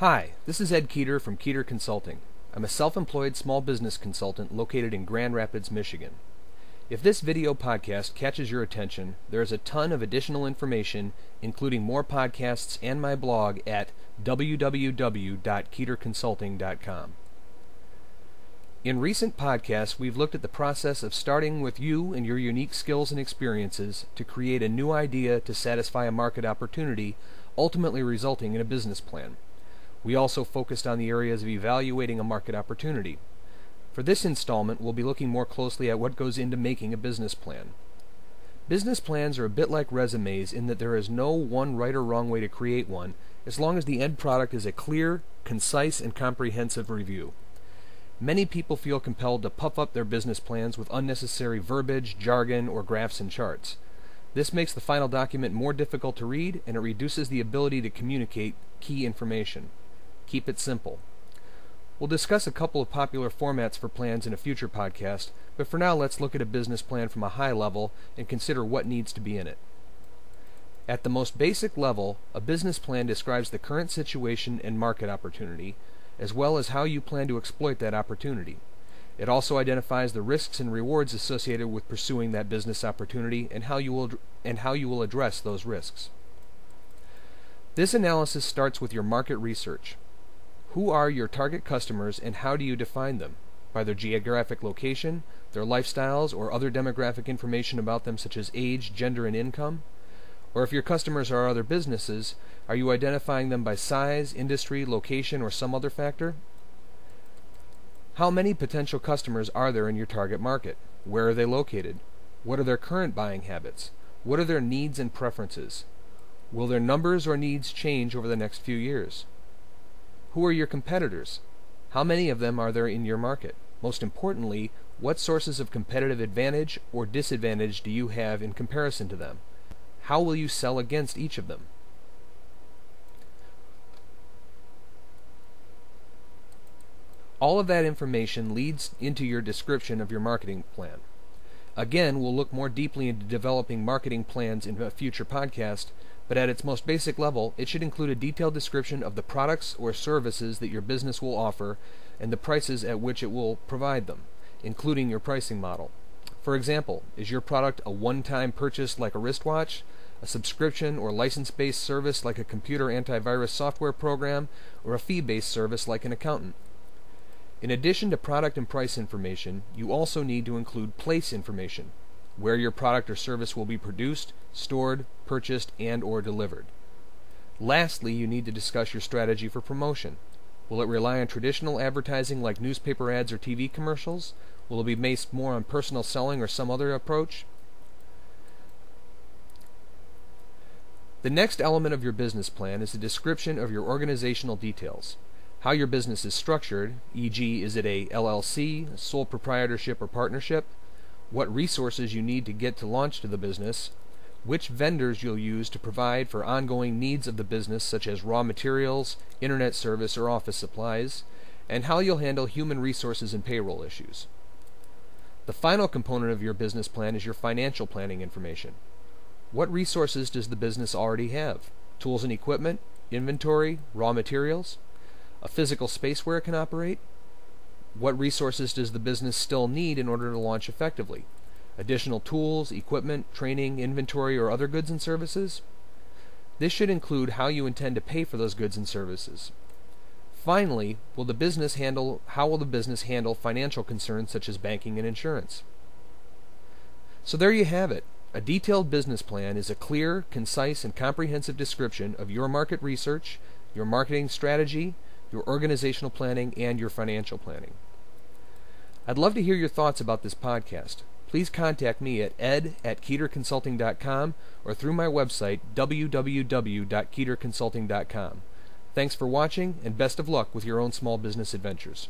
Hi, this is Ed Keeter from Keeter Consulting. I'm a self-employed small business consultant located in Grand Rapids, Michigan. If this video podcast catches your attention, there is a ton of additional information, including more podcasts and my blog at www.keeterconsulting.com. In recent podcasts, we've looked at the process of starting with you and your unique skills and experiences to create a new idea to satisfy a market opportunity, ultimately resulting in a business plan. We also focused on the areas of evaluating a market opportunity. For this installment, we'll be looking more closely at what goes into making a business plan. Business plans are a bit like resumes in that there is no one right or wrong way to create one, as long as the end product is a clear, concise, and comprehensive review. Many people feel compelled to puff up their business plans with unnecessary verbiage, jargon, or graphs and charts. This makes the final document more difficult to read, and it reduces the ability to communicate key information. Keep it simple. We'll discuss a couple of popular formats for plans in a future podcast, but for now let's look at a business plan from a high level and consider what needs to be in it. At the most basic level, a business plan describes the current situation and market opportunity, as well as how you plan to exploit that opportunity. It also identifies the risks and rewards associated with pursuing that business opportunity and how you will address those risks. This analysis starts with your market research. Who are your target customers and how do you define them? By their geographic location, their lifestyles, or other demographic information about them such as age, gender, and income? Or if your customers are other businesses, are you identifying them by size, industry, location, or some other factor? How many potential customers are there in your target market? Where are they located? What are their current buying habits? What are their needs and preferences? Will their numbers or needs change over the next few years? Who are your competitors? How many of them are there in your market? Most importantly, what sources of competitive advantage or disadvantage do you have in comparison to them? How will you sell against each of them? All of that information leads into your description of your marketing plan. Again, we'll look more deeply into developing marketing plans in a future podcast, but at its most basic level, it should include a detailed description of the products or services that your business will offer and the prices at which it will provide them, including your pricing model. For example, is your product a one-time purchase like a wristwatch, a subscription or license-based service like a computer antivirus software program, or a fee-based service like an accountant? In addition to product and price information, you also need to include place information, where your product or service will be produced, stored, purchased, and/or delivered. Lastly, you need to discuss your strategy for promotion. Will it rely on traditional advertising like newspaper ads or TV commercials? Will it be based more on personal selling or some other approach? The next element of your business plan is a description of your organizational details. How your business is structured, e.g., is it a LLC, sole proprietorship, or partnership? What resources you need to get to launch to the business? Which vendors you'll use to provide for ongoing needs of the business such as raw materials, internet service, or office supplies? And how you'll handle human resources and payroll issues. The final component of your business plan is your financial planning information. What resources does the business already have? Tools and equipment, inventory, raw materials? A physical space where it can operate? What resources does the business still need in order to launch effectively? Additional tools, equipment, training, inventory, or other goods and services? This should include how you intend to pay for those goods and services. Finally, how will the business handle financial concerns such as banking and insurance? So there you have it. A detailed business plan is a clear, concise, and comprehensive description of your market research, your marketing strategy, your organizational planning, and your financial planning. I'd love to hear your thoughts about this podcast. Please contact me at ed@keeterconsulting.com or through my website www.keeterconsulting.com. Thanks for watching, and best of luck with your own small business adventures.